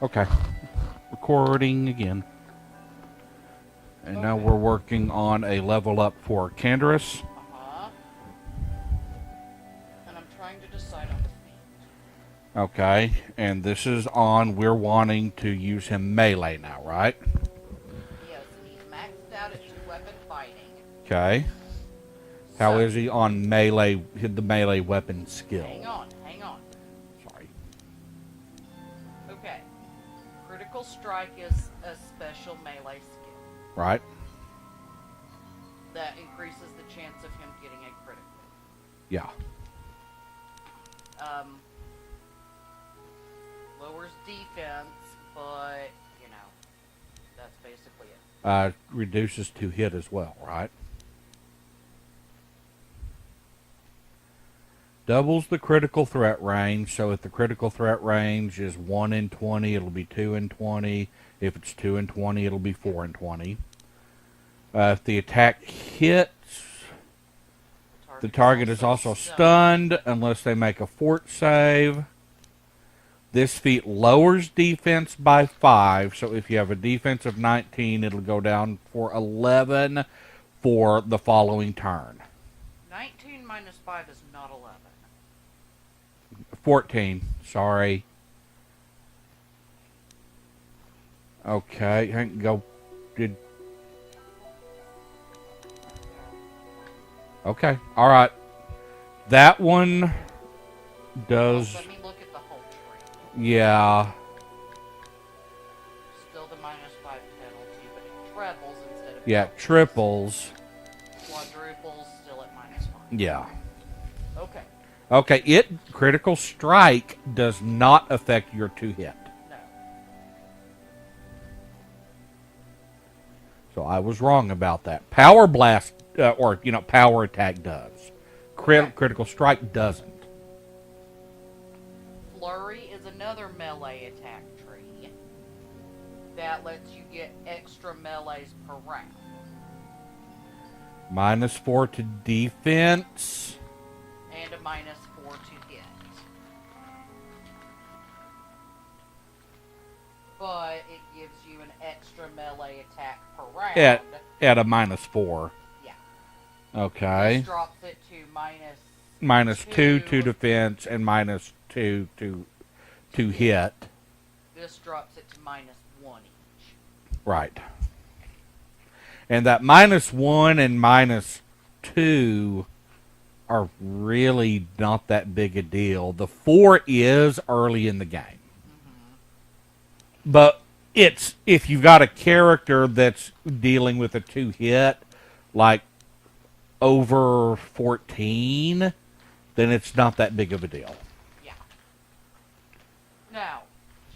Okay. Recording again. And now we're working on a level up for Canderous. Uh-huh. And I'm trying to decide on the feat. Okay. And this is on, we're wanting to use him melee now, right? Yes, and he's maxed out at 2-weapon fighting. Okay. How is he on melee, the melee weapon skill? Hang on. Sorry. Okay. Critical strike is a special melee skill. Right. That increases the chance of him getting a critical. Yeah. Lowers defense, but, you know, that's basically it. Reduces to hit as well, right? Doubles the critical threat range, so if the critical threat range is 1 in 20, it'll be 2 in 20. If it's 2 in 20, it'll be 4 in 20. If the attack hits, the target is also stunned unless they make a fort save. This feat lowers defense by 5, so if you have a defense of 19, it'll go down for 11 for the following turn. 19 minus 5 is not 11. 14, sorry. Okay, I can go. Okay, alright. That one does. Let me look at the whole tree. Yeah. Still the minus 5 penalty, but it trebles instead of. Yeah, triples. Quadruples still at minus 5. Yeah. Okay. Okay, critical strike does not affect your 2 hit. No. So I was wrong about that. Power blast, power attack does. Critical strike doesn't. Flurry is another melee attack tree that lets you get extra melees per round. Minus 4 to defense. And a minus 4 to hit. But it gives you an extra melee attack per round. At a minus 4. Yeah. Okay. This drops it to minus 2 to defense and minus 2 to hit. This drops it to minus 1 each. Right. And that minus 1 and minus 2 are really not that big a deal. The 4 is early in the game. Mm-hmm. But it's if you've got a character that's dealing with a 2 hit, like over 14, then it's not that big of a deal. Yeah. Now,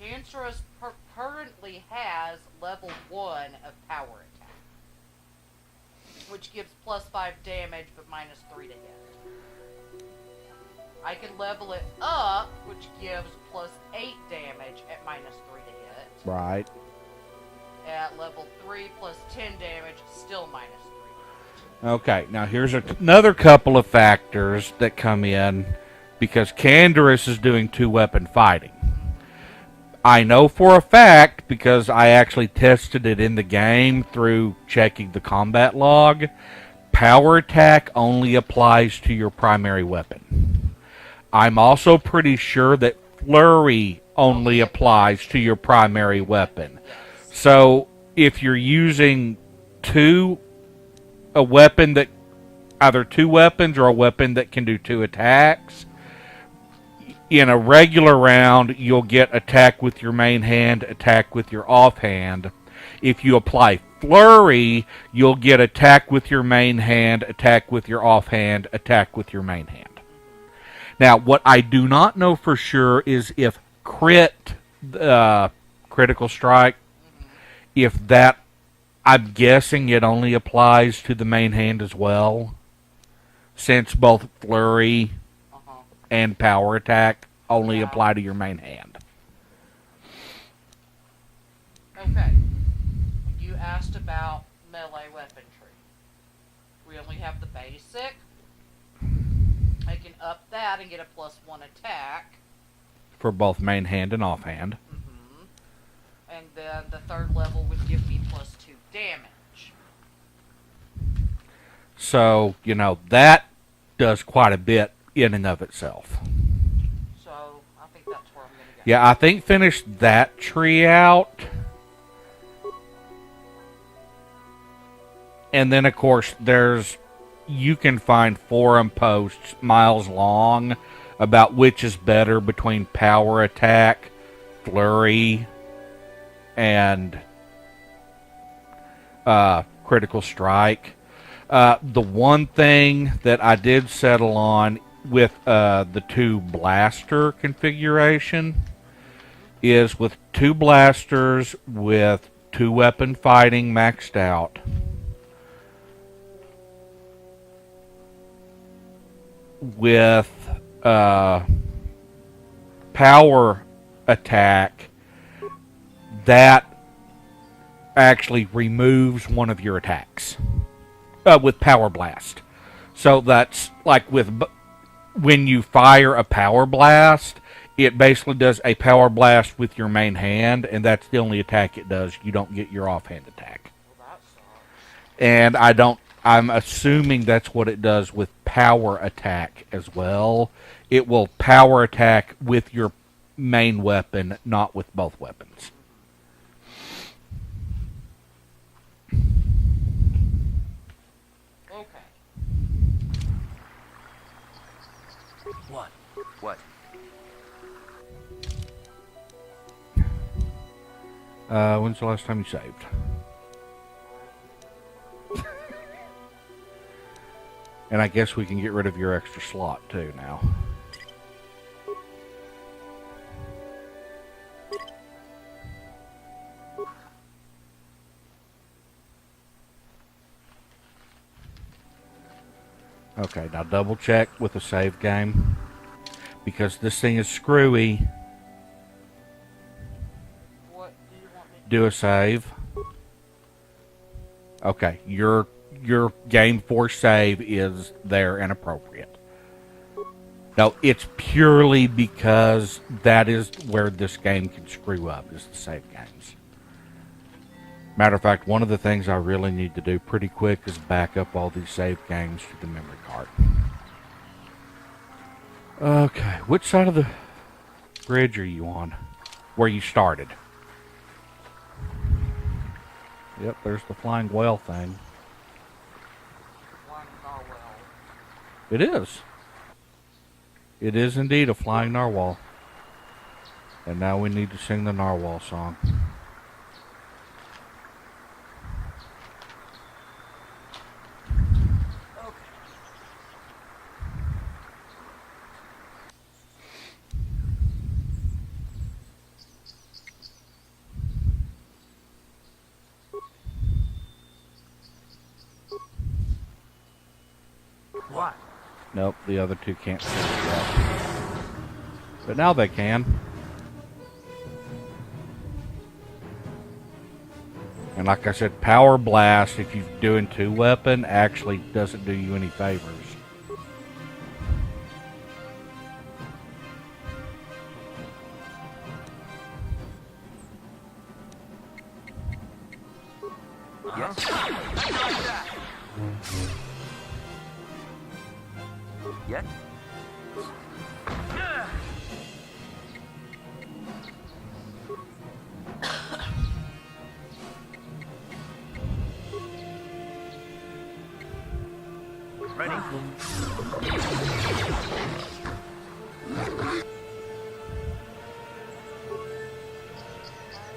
Cancerous currently has level 1 of power attack, which gives plus 5 damage but minus 3 to hit. I can level it up, which gives plus 8 damage at minus 3 to hit. Right. At level 3, plus 10 damage, still minus 3 damage. Okay, now here's another couple of factors that come in because Canderous is doing 2-weapon fighting. I know for a fact, because I actually tested it in the game through checking the combat log, power attack only applies to your primary weapon. I'm also pretty sure that flurry only applies to your primary weapon. So if you're using a weapon that either 2 weapons or a weapon that can do 2 attacks, in a regular round you'll get attack with your main hand, attack with your offhand. If you apply flurry, you'll get attack with your main hand, attack with your offhand, attack with your main hand. Now, what I do not know for sure is if critical strike, if that, I'm guessing it only applies to the main hand as well, since both flurry and power attack only apply to your main hand. Okay. You asked about melee weaponry. We only have the basic. I can up that and get a +1 attack. For both main hand and offhand. Mm-hmm. And then the third level would give me +2 damage. So, you know, that does quite a bit in and of itself. So, I think that's where I'm going to go. Yeah, I think finish that tree out. And then, of course, you can find forum posts miles long about which is better between power attack, flurry, and critical strike. The one thing that I did settle on with the 2 blaster configuration is with 2 blasters with 2 weapon fighting maxed out. With power attack, that actually removes one of your attacks with power blast. So that's like when you fire a power blast, it basically does a power blast with your main hand, and that's the only attack it does. You don't get your offhand attack. Well, that sucks. And I'm assuming that's what it does with power attack as well. It will power attack with your main weapon, not with both weapons. Okay. What? What? When's the last time you saved? And I guess we can get rid of your extra slot too now. Okay, now double check with the save game, because this thing is screwy. What do you want me to Do a save. Okay, your game for save is there and appropriate. No, it's purely because that is where this game can screw up, is the save games. Matter of fact, one of the things I really need to do pretty quick is back up all these save games to the memory card. Okay, which side of the bridge are you on? Where you started? Yep, there's the flying whale thing. flying narwhal? It is. It is indeed a flying narwhal. And now we need to sing the narwhal song. What? Nope, the other two can't sing it yet. But now they can. And like I said, Power Blast, if you're doing 2-weapon, actually doesn't do you any favors. Yes. Yet? Ready?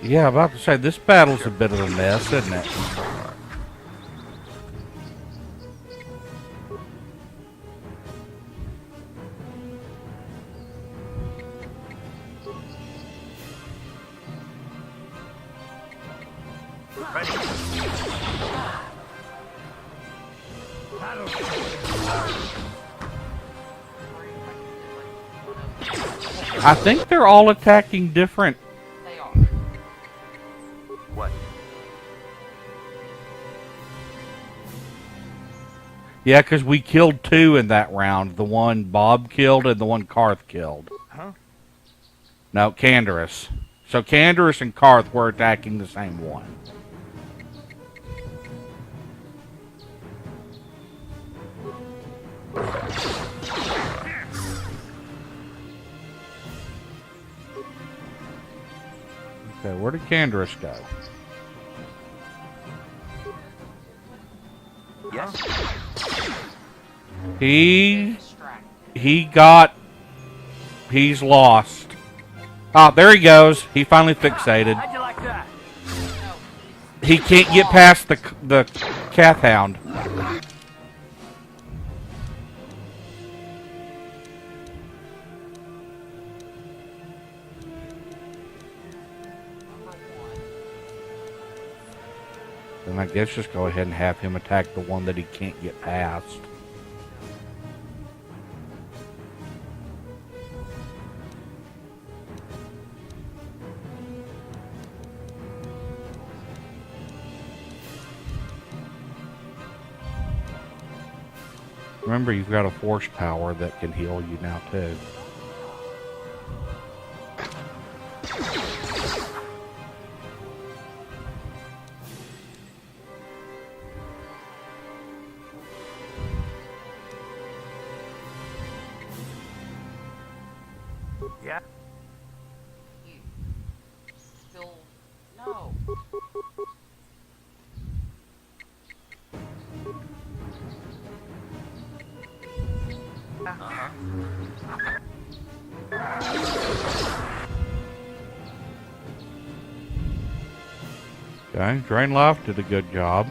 Yeah, I'm about to say, this battle's a bit of a mess, isn't it? Ready? I think they're all attacking different. They are. What? Yeah, because we killed 2 in that round. The one Bob killed and the one Karth killed. Huh? No, Canderous. So Canderous and Karth were attacking the same one. Okay, where did Canderous go? Yes. He's lost. Ah, there he goes. He finally fixated. How'd you like that? No, He can't get past the Cath Hound. number one. Then I guess just go ahead and have him attack the one that he can't get past. Remember, you've got a force power that can heal you now, too. Yeah. You still no. Uh-huh. Okay, Drain Life did a good job.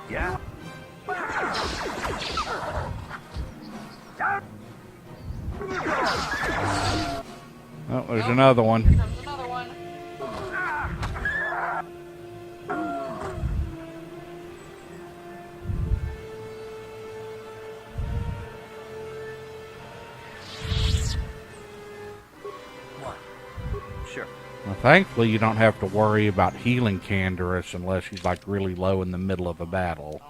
Yeah. Oh, there's another one. Here comes another one. One. Sure. Well, thankfully, you don't have to worry about healing Canderous unless he's like really low in the middle of a battle.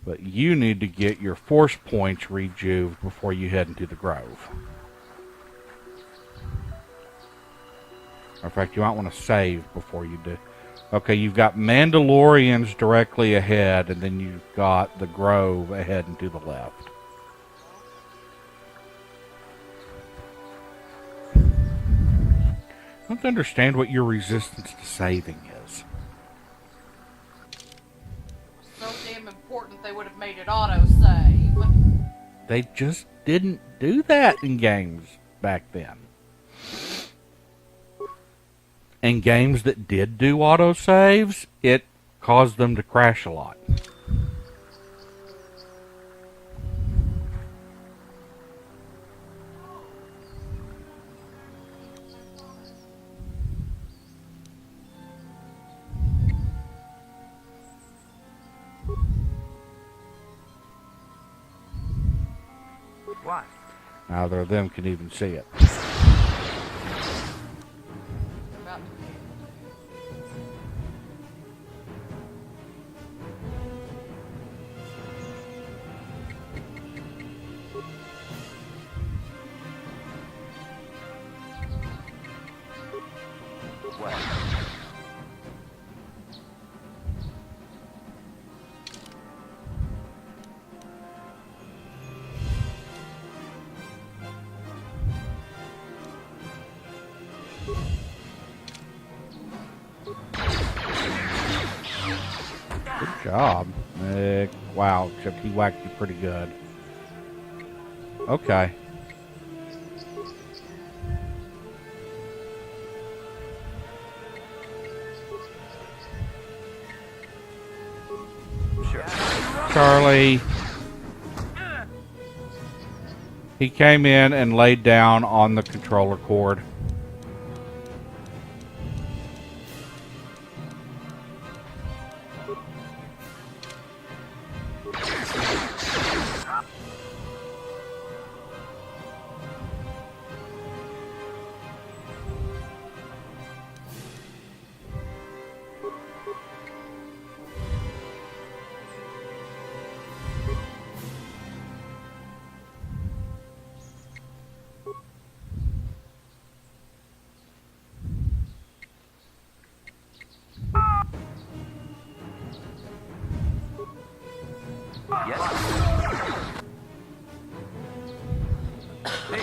But you need to get your force points rejuved before you head into the Grove. In fact, you might want to save before you do. Okay, you've got Mandalorians directly ahead, and then you've got the Grove ahead and to the left. I don't understand what your resistance to saving is. So damn important they would have made it auto-save. They just didn't do that in games back then. And games that did do autosaves, it caused them to crash a lot. What? Neither of them can even see it. About to be What? Good job. Wow, except he whacked you pretty good. Okay. Sure. Charlie. He came in and laid down on the controller cord. Yes. Hey,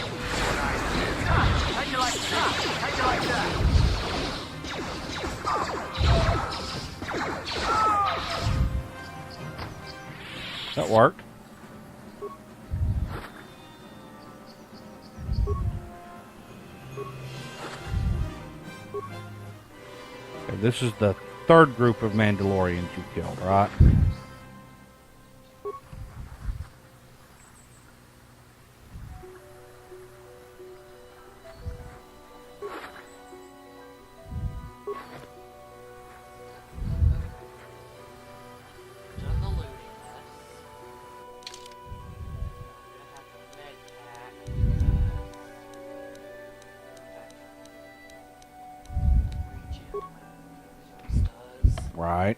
how'd you like that? How'd you like that? That worked. Okay, this is the third group of Mandalorians you killed, right? Done the looting list. I'm gonna have to med pack because regen does. Right.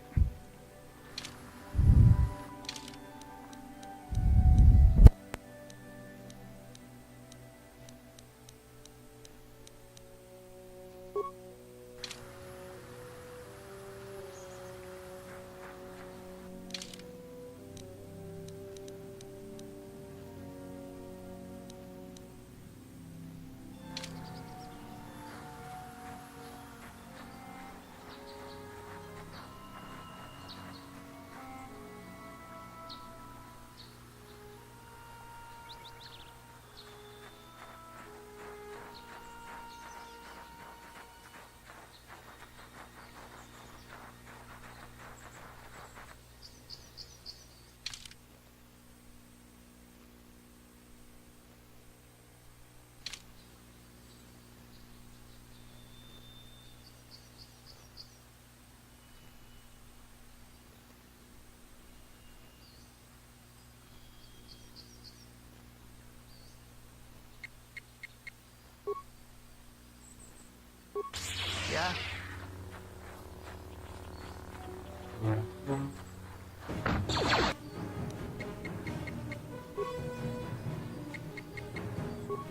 Yeah.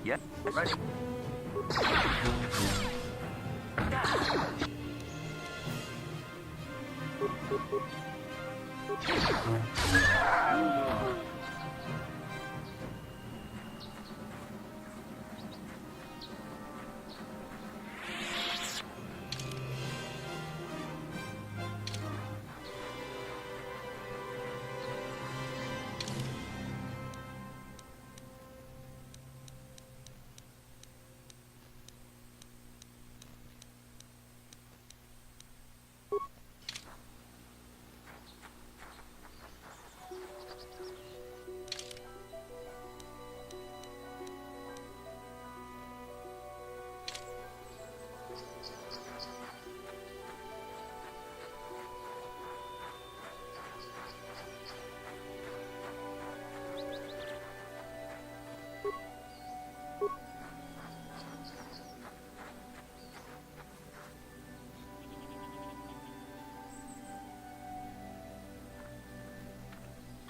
Yeah. Ready.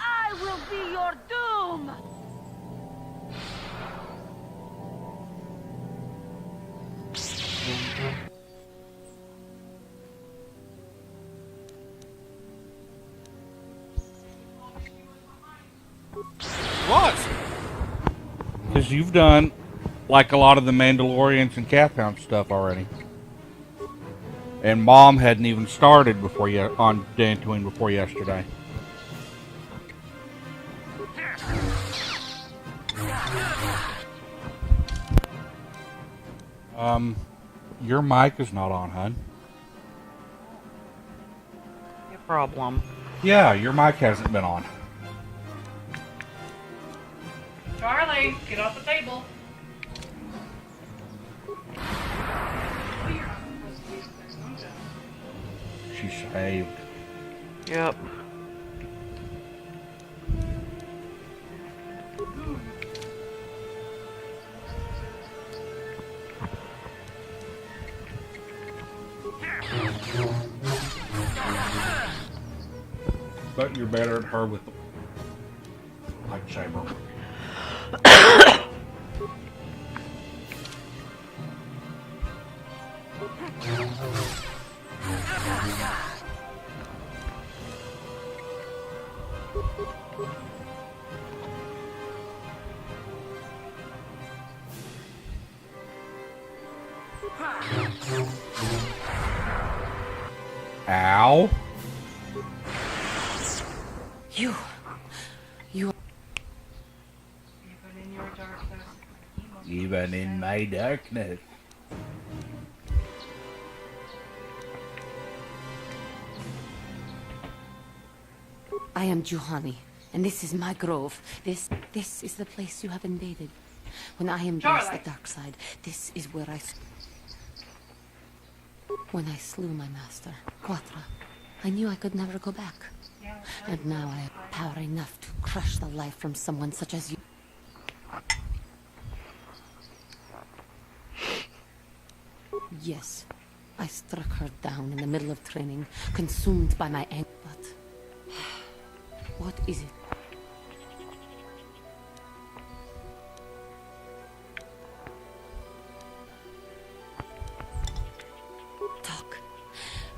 I will be your doom! What? Because you've done like a lot of the Mandalorians and Cathound stuff already. And Mom hadn't even started before on Dantooine before yesterday. Your mic is not on, hon. Your problem. Yeah, your mic hasn't been on. Charlie, get off the table. She saved. Yep. But you're better at her with the lightsaber. Ow. You. Even in your darkness, Even in my darkness. I am Juhani, and this is my grove. This is the place you have invaded. When I embraced the dark side, this is where when I slew my master, KOTOR, I knew I could never go back. And now I have power enough to crush the life from someone such as you. Yes, I struck her down in the middle of training, consumed by my anger. But what is it? Talk.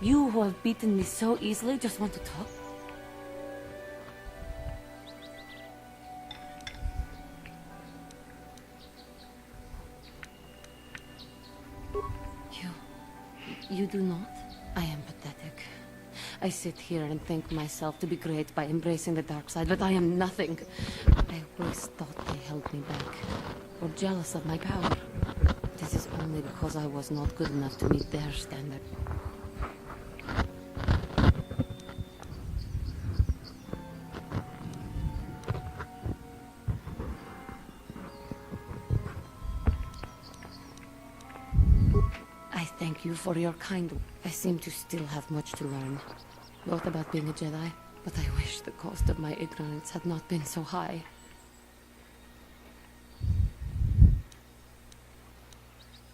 You who have beaten me so easily just want to talk? You do not? I am pathetic. I sit here and think myself to be great by embracing the dark side, but I am nothing. I always thought they held me back, or jealous of my power. This is only because I was not good enough to meet their standard. Thank you for your kind. I seem to still have much to learn, both about being a Jedi, but I wish the cost of my ignorance had not been so high.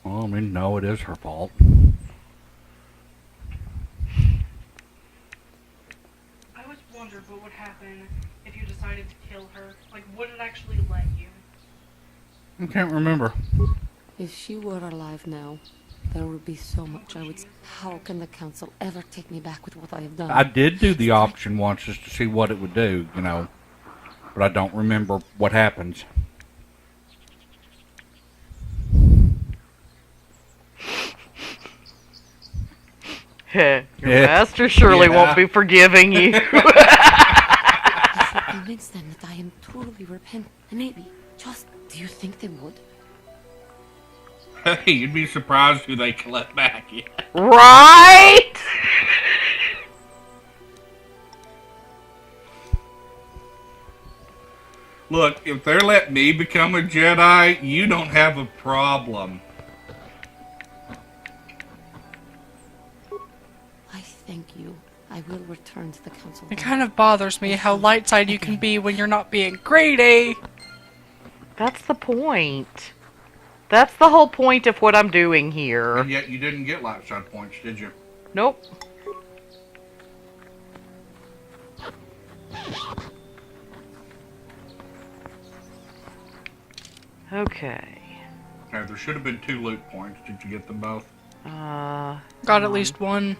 Well, I mean, no, it is her fault. I always wondered what would happen if you decided to kill her. Like, would it actually let you? I can't remember. If she were alive now, there would be so much I would say. How can the Council ever take me back with what I have done? I did do the option once just to see what it would do, you know. But I don't remember what happens. Your master surely won't be forgiving you. I should convince them that I am truly repentant. And maybe, just, do you think they would? Hey, you'd be surprised who they collect back. Yeah. Right? Look, if they're letting me become a Jedi, you don't have a problem. I thank you. I will return to the Council. It kind of bothers me how light side you can be when you're not being greedy. That's the point. That's the whole point of what I'm doing here. And yet you didn't get light side points, did you? Nope. Okay. Okay, there should have been 2 loot points. Did you get them both? Got at least one.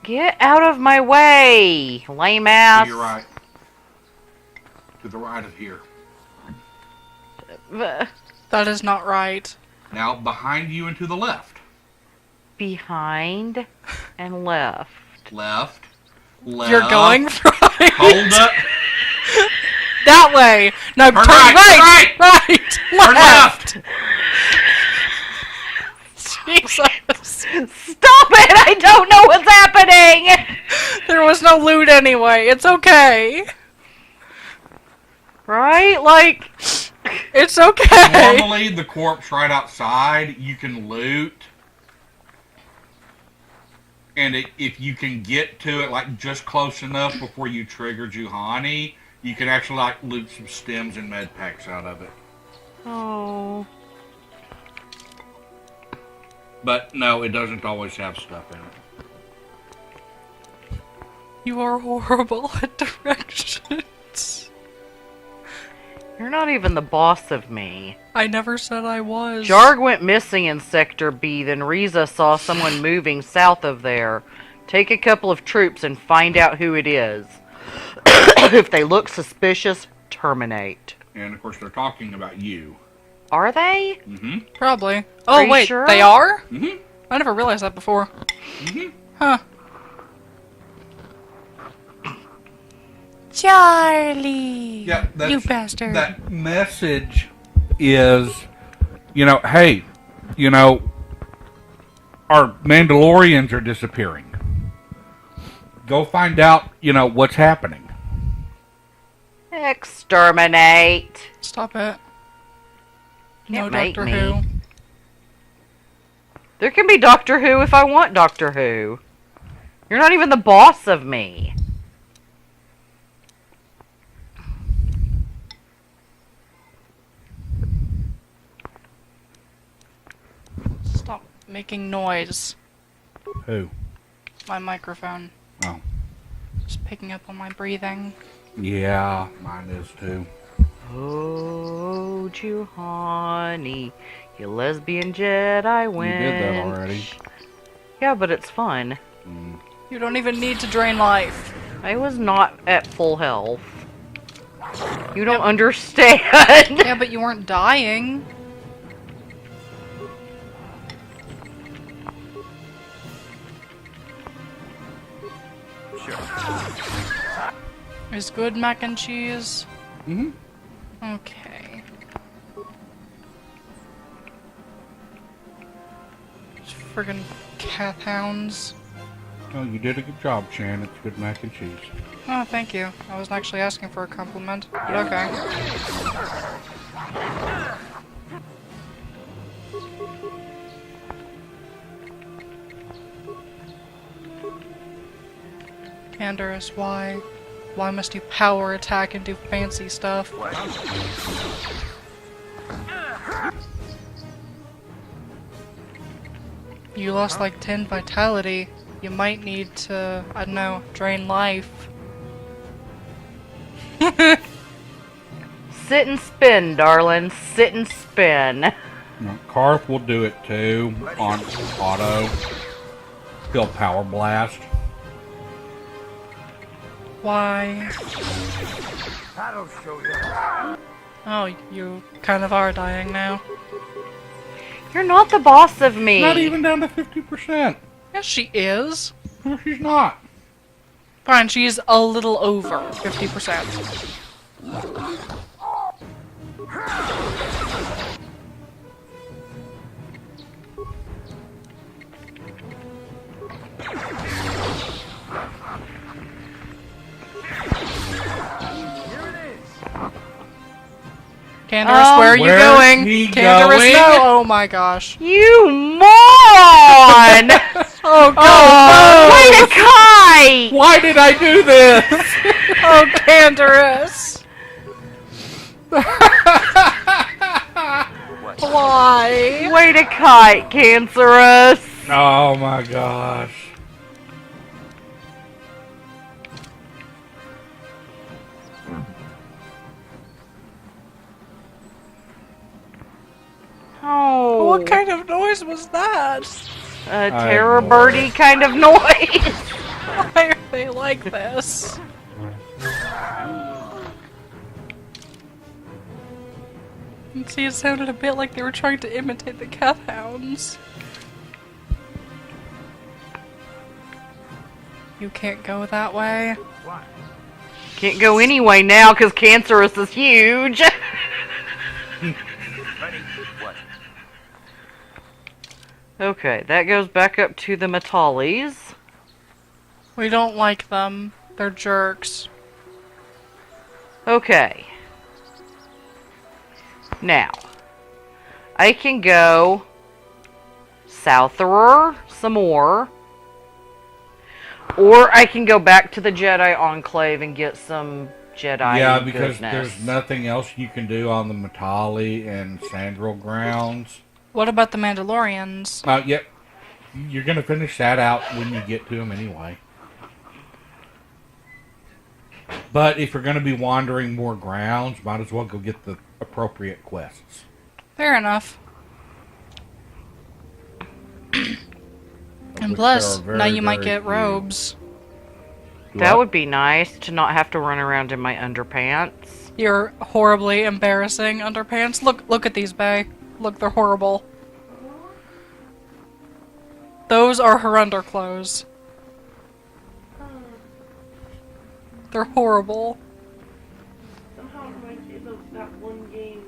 Get out of my way, lame ass. You're right. To the right of here. That is not right. Now behind you and to the left. Behind and left. Left. You're going right. Hold up. That way. No, turn right. Turn left. Jesus. Stop it! I don't know what's happening! There was no loot anyway. It's okay. Right? Like... It's okay. Normally, the corpse right outside, you can loot. And if you can get to it, like, just close enough before you trigger Juhani, you can actually, like, loot some stems and med packs out of it. Oh... But, no, it doesn't always have stuff in it. You are horrible at directions. You're not even the boss of me. I never said I was. Jarg went missing in Sector B, then Riza saw someone moving south of there. Take a couple of troops and find out who it is. If they look suspicious, terminate. And of course, they're talking about you. Are they? Mm-hmm. Probably. Are Oh, you wait, sure? they are? Mm-hmm. I never realized that before. Mm-hmm. Huh. Charlie! Yeah, that's, you bastard. That message is, you know, hey, you know, our Mandalorians are disappearing. Go find out, you know, what's happening. Exterminate. Stop it. No Can't make Doctor me. Who. There can be Doctor Who if I want Doctor Who. You're not even the boss of me. Stop making noise. Who? My microphone. Oh. Just picking up on my breathing. Yeah, mine is too. Oh, Juhani, you lesbian Jedi You wench. did that already. Yeah, but it's fun. Mm. You don't even need to drain life. I was not at full health. You don't understand. Yeah, but you weren't dying. Is good mac and cheese? Mm-hmm. Okay. Friggin' cat hounds. Oh, you did a good job, Shan. It's good mac and cheese. Oh, thank you. I wasn't actually asking for a compliment, but okay. Canderous, why? Why must you power attack and do fancy stuff? You lost like 10 vitality. You might need to, I don't know, drain life. Sit and spin, darling. Sit and spin. No, Karth will do it too on auto. He'll power blast. Why? That'll show you. Oh, you kind of are dying now. You're not the boss of me. Not even down to 50%. Yes, she is. No, she's not. Fine, she's a little over 50%. Canderous, where are you Where's going? he Canderous, going? no! Oh my gosh. You moron! Oh god! Oh, wait a kite! Why did I do this? Oh, Canderous! Why? Wait a kite, cancerous! Oh my gosh. Oh, What kind of noise was that? a terror birdie kind of noise. Why are they like this? And see, it sounded a bit like they were trying to imitate the cat hounds. You can't go that way. Can't go anyway now because cancerous is huge. Ready? What? Okay, that goes back up to the Metalis. We don't like them. They're jerks. Okay. Now, I can go souther some more. Or I can go back to the Jedi Enclave and get some Jedi Yeah, because goodness. there's nothing else you can do on the Matali and Sandral grounds. What about the Mandalorians? Yep. You're going to finish that out when you get to them anyway. But if you're going to be wandering more grounds, might as well go get the appropriate quests. Fair enough. And which plus, there are now very, you might very get few. robes. That would be nice to not have to run around in my underpants. Your horribly embarrassing underpants. Look at these, Bae. Look, they're horrible. Those are her underclothes. They're horrible. Somehow it reminds me of that one game.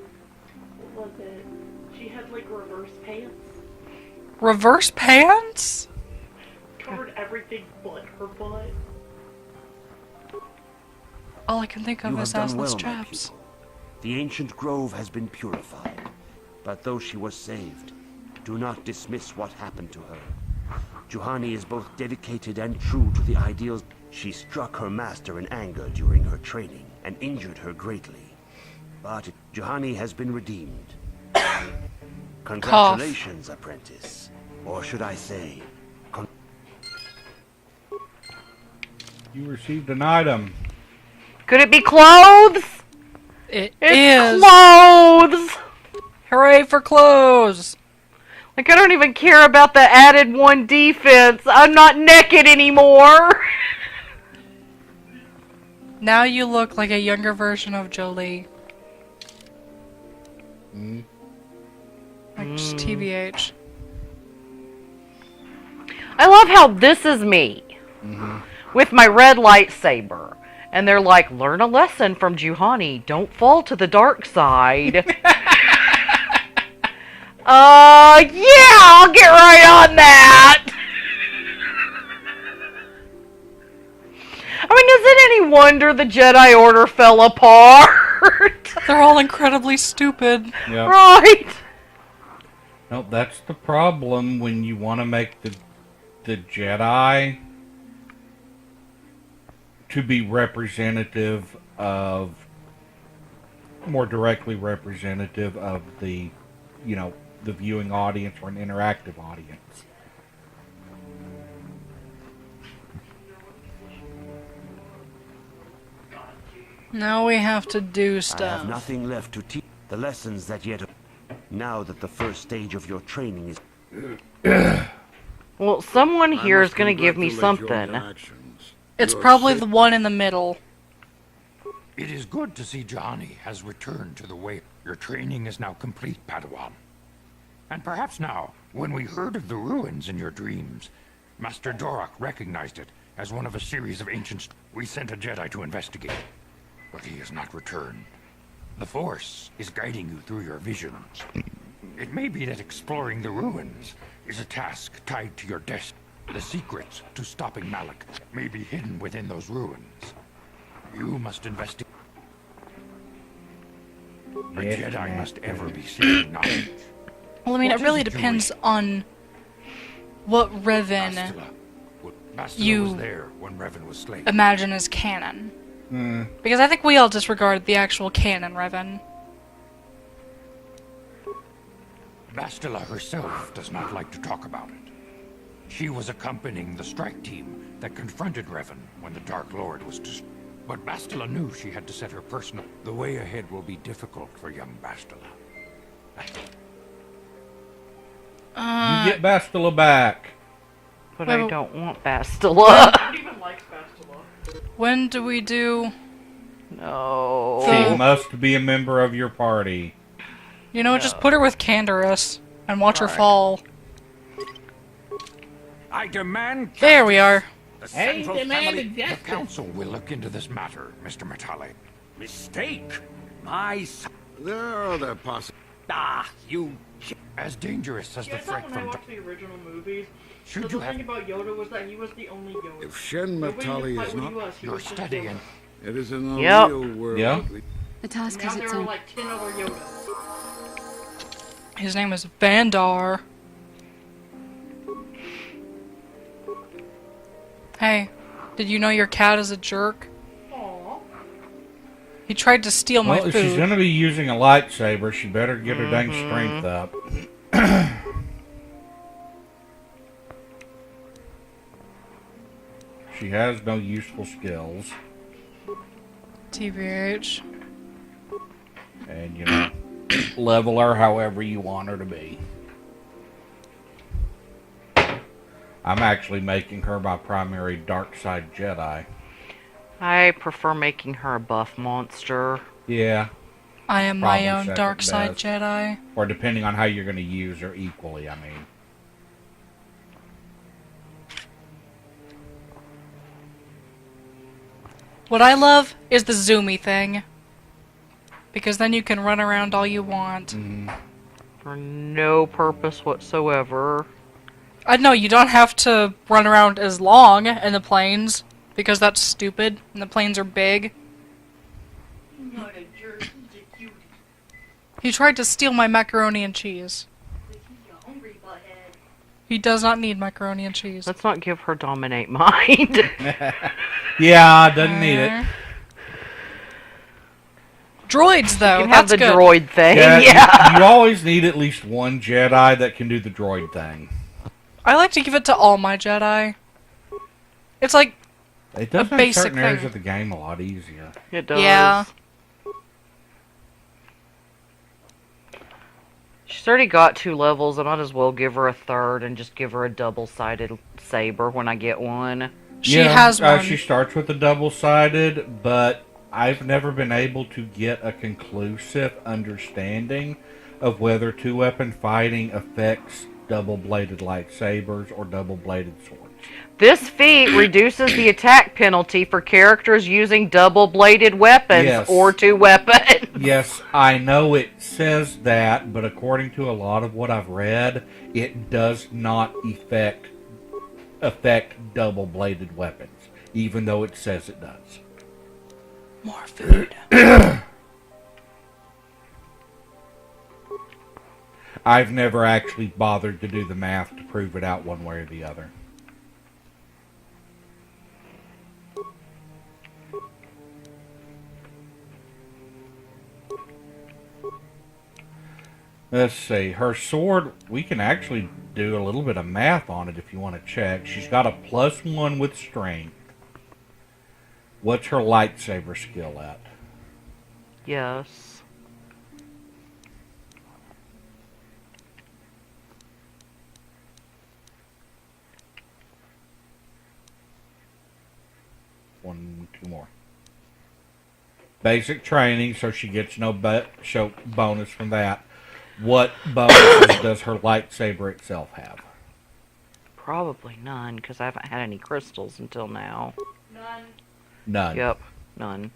What was it? She had like reverse pants. Reverse pants? Covered everything but her butt. All I can think of You is have done assless well, my chaps. pupil. The ancient grove has been purified, but though she was saved, do not dismiss what happened to her. Juhani is both dedicated and true to the ideals. She struck her master in anger during her training and injured her greatly. But Juhani has been redeemed. Congratulations, apprentice. Or should I say, You received an item. Could it be clothes? It's It's clothes! Hooray for clothes! Like, I don't even care about the added 1 defense. I'm not naked anymore. Now you look like a younger version of Jolie. Like, just TBH. I love how this is me. With my red lightsaber. And they're like, learn a lesson from Juhani. Don't fall to the dark side. Yeah, I'll get right on that. I mean, is it any wonder the Jedi Order fell apart? They're all incredibly stupid. Yep. Right. No, that's the problem when you want to make the Jedi to be representative of, more directly representative of the, the viewing audience or an interactive audience. Now we have to do I have stuff. nothing left to teach the lessons that yet. Now that the first stage of your training is Well, someone here is going to give me something. It's probably the one in the middle. It is good to see Juhani has returned to the way. Your training is now complete, Padawan. And perhaps now, when we heard of the ruins in your dreams, Master Dorak recognized it as one of a series of ancient... We sent a Jedi to investigate, but he has not returned. The Force is guiding you through your visions. It may be that exploring the ruins is a task tied to your destiny. The secrets to stopping Malak may be hidden within those ruins. You must investigate. A Jedi must ever be seeking knowledge. Well, I mean, What it really is it depends doing? on what Revan Bastila you was there when Revan was slain. imagine as canon. Because I think we all disregard the actual canon Revan. Bastila herself does not like to talk about it. She was accompanying the strike team that confronted Revan when the Dark Lord was destroyed. But Bastila knew she had to set her personal... The way ahead will be difficult for young Bastila. You get Bastila back. But Well, I don't want Bastila. Who even likes Bastila? When do we do... No. She must be a member of your party. You know, just put her with Canderous and watch her fall. I demand... There we are. The Central Family... The Council will look into this matter, Mr. Matale. Mistake? My son... There are other possibilities. Ah, you... As dangerous as Yeah, the I thought threat when I from... watched the original movies, Should the you thing have... about Yoda was that he was the only Yoda. If Shen Nobody Matali knew is what he not, was, he You're was just studying. Yoda. it is in the Yep. real world. Yeah. The task Now has there its are own. like 10 other Yodas. His name is Vandar. Hey, did you know your cat is a jerk? Aww. He tried to steal my Well, if she's food. going to be using a lightsaber, she better get her dang strength up. She has no useful skills. TBH. And, level her however you want her to be. I'm actually making her my primary dark side Jedi. I prefer making her a buff monster. Yeah. I am Probably my own second dark side best. Jedi. Or depending on how you're going to use her equally, I mean. What I love is the zoomy thing. Because then you can run around all you want. For no purpose whatsoever. I know you don't have to run around as long in the planes. Because that's stupid. And the planes are big. Not a jerk, he's a cutie. He tried to steal my macaroni and cheese. But he's a hungry butthead. He does not need macaroni and cheese. Let's not give her dominate mind. Yeah, doesn't need it. Droids, though. You can have That's the good. droid thing. Yeah, Yeah. you always need at least one Jedi that can do the droid thing. I like to give it to all my Jedi. It's like, It does make basic certain areas thing. of the game a lot easier. It does. yeah. She's already got 2 levels. I might as well give her a 3rd and just give her a double-sided saber when I get one. She has one. She starts with a double-sided, but I've never been able to get a conclusive understanding of whether two-weapon fighting affects double-bladed lightsabers or double-bladed swords. This feat reduces the attack penalty for characters using double-bladed weapons Yes. or 2 weapons. Yes, I know it says that, but according to a lot of what I've read, it does not affect double-bladed weapons, even though it says it does. More food. I've never actually bothered to do the math to prove it out one way or the other. Let's see. Her sword, we can actually do a little bit of math on it if you want to check. She's got a +1 with strength. What's her lightsaber skill at? Yes. Two more. Basic training, so she gets no bonus from that. What bonuses does her lightsaber itself have? Probably none, because I haven't had any crystals until now. None. None. Yep, none.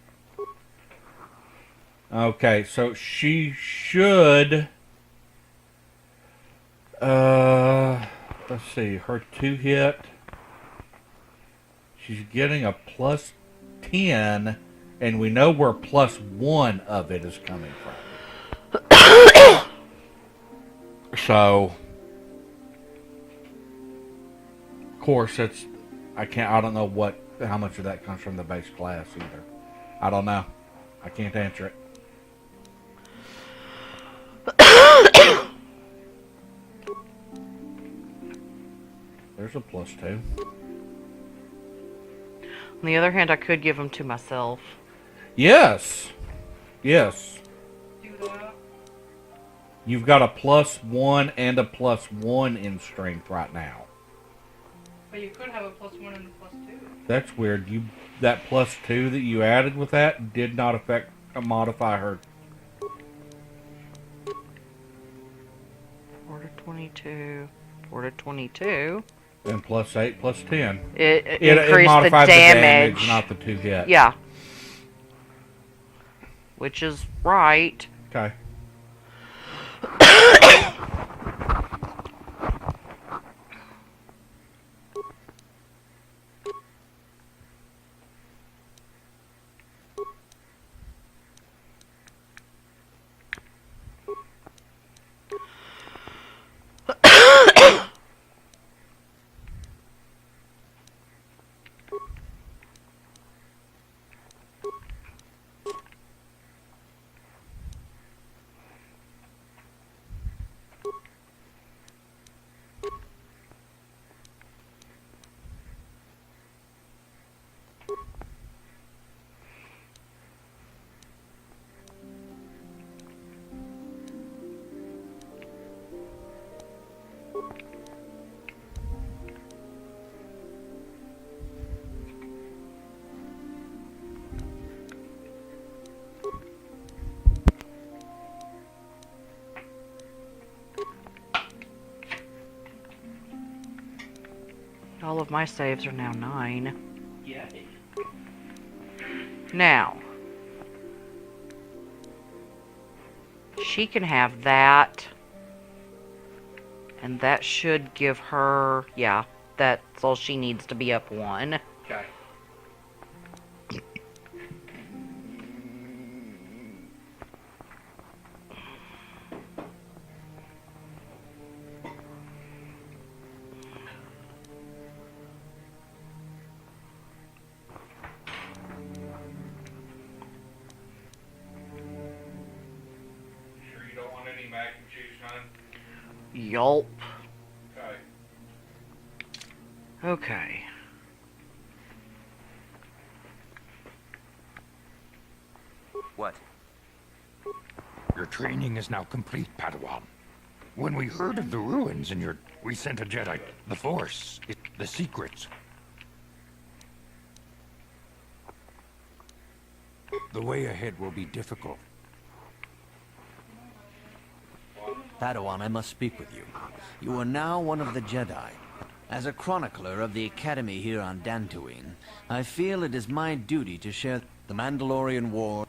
Okay, so she should... let's see, her 2-hit... She's getting a +10, and we know where +1 of it is coming from. So, of course, it's I don't know how much of that comes from the base class either. I don't know. I can't answer it. There's a +2. On the other hand, I could give them to myself. Yes. Yes. Do that. You've got a +1 and a +1 in strength right now. But you could have a +1 and a +2. That's weird. That +2 that you added with that did not affect or modify her. 4 to 22. 4 to 22. And +8, +10. It It increased the modified damage. not the 2 hit. Yeah. Which is right. Okay. All of my saves are now 9. Yeah. Now, she can have that. And that should give her, yeah, that's all she needs to be up 1. Okay. Sure you don't want any mac and cheese, hon? Yulp. Okay. Okay. What? Your training is now complete, Padawan. When we heard of the ruins in we sent a Jedi. The Force, the secrets. The way ahead will be difficult. Padawan, I must speak with you. You are now one of the Jedi. As a chronicler of the Academy here on Dantooine, I feel it is my duty to share the Mandalorian War.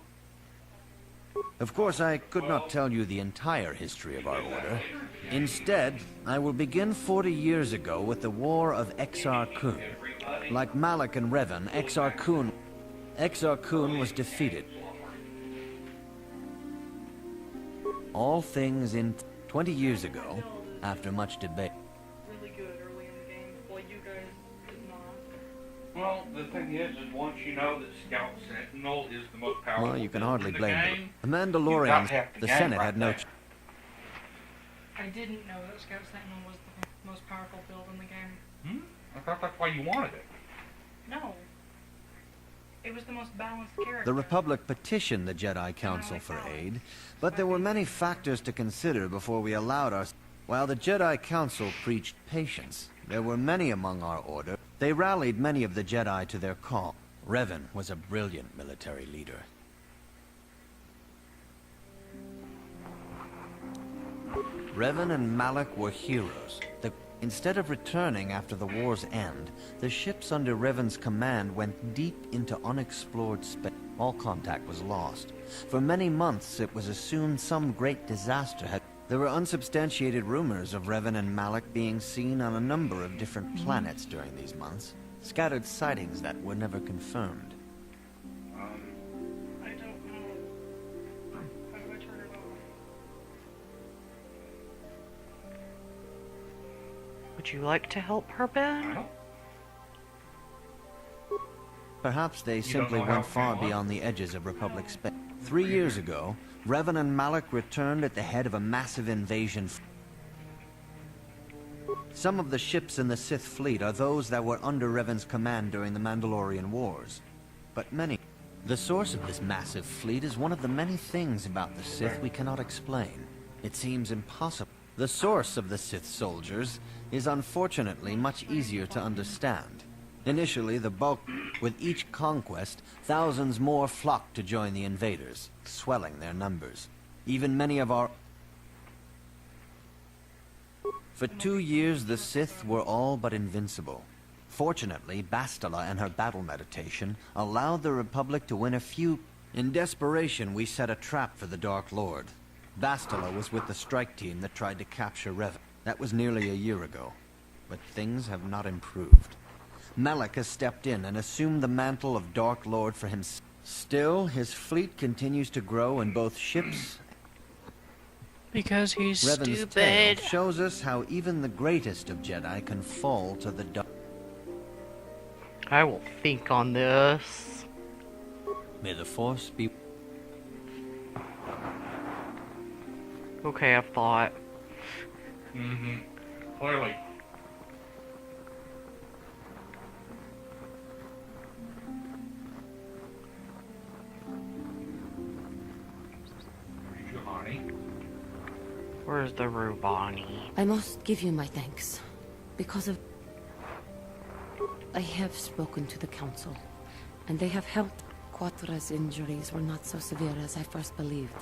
Of course, I could not tell you the entire history of our order. Instead, I will begin 40 years ago with the War of Exar Kun. Like Malak and Revan, Exar Kun was defeated. All things in 20 years ago, after much debate. Really good early in the game. Well, you guys did not. Well, the thing is once you know that Scout Sentinel is the most powerful. Well, you can hardly in the blame game, them. The Mandalorians, the game Senate right had no. there. I didn't know that Scout Sentinel was the most powerful build in the game. I thought that's why you wanted it. No. It was the most balanced character. The Republic petitioned the Jedi Council for aid, but there were many factors to consider before we allowed our... While the Jedi Council preached patience, there were many among our order. They rallied many of the Jedi to their cause. Revan was a brilliant military leader. Revan and Malak were heroes. Instead of returning after the war's end, the ships under Revan's command went deep into unexplored space. All contact was lost. For many months, it was assumed some great disaster had... There were unsubstantiated rumors of Revan and Malak being seen on a number of different planets during these months. Scattered sightings that were never confirmed. I don't know. How do I turn it off? Would you like to help her, Ben? Well, Perhaps they simply know how went far to- beyond the edges of Republic space. 3 years ago, Revan and Malak returned at the head of a massive invasion. Some of the ships in the Sith fleet are those that were under Revan's command during the Mandalorian Wars. But many... The source of this massive fleet is one of the many things about the Sith we cannot explain. It seems impossible. The source of the Sith soldiers is unfortunately much easier to understand. Initially, the bulk... With each conquest, thousands more flocked to join the invaders, swelling their numbers. Even many of our... For 2 years, the Sith were all but invincible. Fortunately, Bastila and her battle meditation allowed the Republic to win a few... In desperation, we set a trap for the Dark Lord. Bastila was with the strike team that tried to capture Revan. That was nearly a year ago. But things have not improved. Malak has stepped in and assumed the mantle of Dark Lord for himself. Still, his fleet continues to grow in both ships. Because he's Revan's tale stupid. shows us how even the greatest of Jedi can fall to the dark. I will think on this. May the Force be... Okay, I've thought. Clearly. Juhani. Where's the Rubani? I must give you my thanks. Because of... I have spoken to the Council, and they have helped. Quatra's injuries were not so severe as I first believed.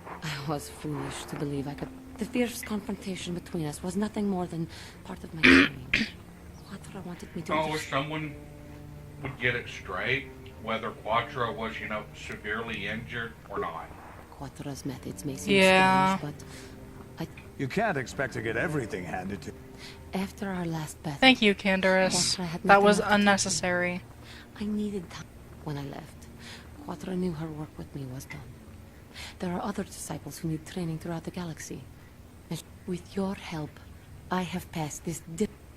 I was foolish to believe I could... The fierce confrontation between us was nothing more than part of my change. Quattro wanted me to... Oh, if someone would get it straight, whether Quattro was, severely injured or not. Quattro's methods may seem Yeah. strange, but You can't expect to get everything handed to. after our last battle... Thank you, Candaris. Quattro had That nothing was left to do. unnecessary. I needed time when I left. Quattro knew her work with me was done. There are other disciples who need training throughout the galaxy. And with your help, I have passed this...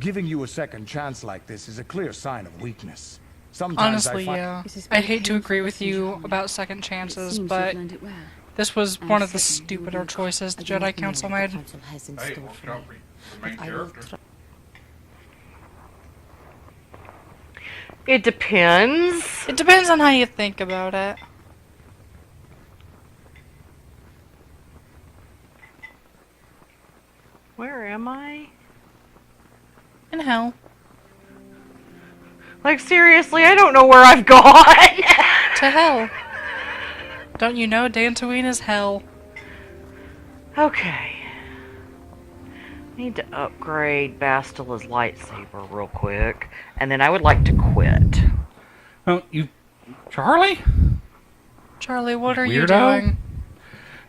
Giving you a second chance like this is a clear sign of weakness. Sometimes Honestly, I find... yeah. This is I'd very hate to agree with painful, you Sentinel. about second It chances, seems but you've learned it well. this was And one of the certainly you stupider will- choices the I do not Jedi know Council what made. the Council has in Hey, store what's for me, up with the main but I will character? try. It depends. It depends on how you think about it. Where am I? In hell. Like, seriously, I don't know where I've gone. To hell. Don't you know Dantooine is hell? Okay. Need to upgrade Bastila's lightsaber real quick, and then I would like to quit. Oh, Charlie? Charlie, what are you Weirdo? doing?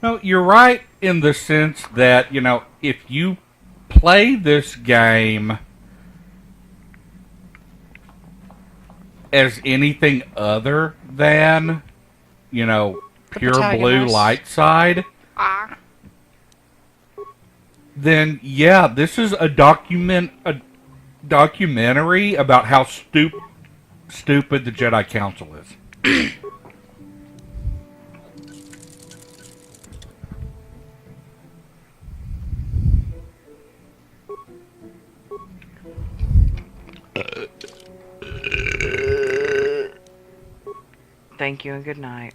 No, you're right in the sense that, if you play this game as anything other than, pure blue protagonist. light side, then yeah, this is a documentary about how stupid the Jedi Council is. Thank you and good night.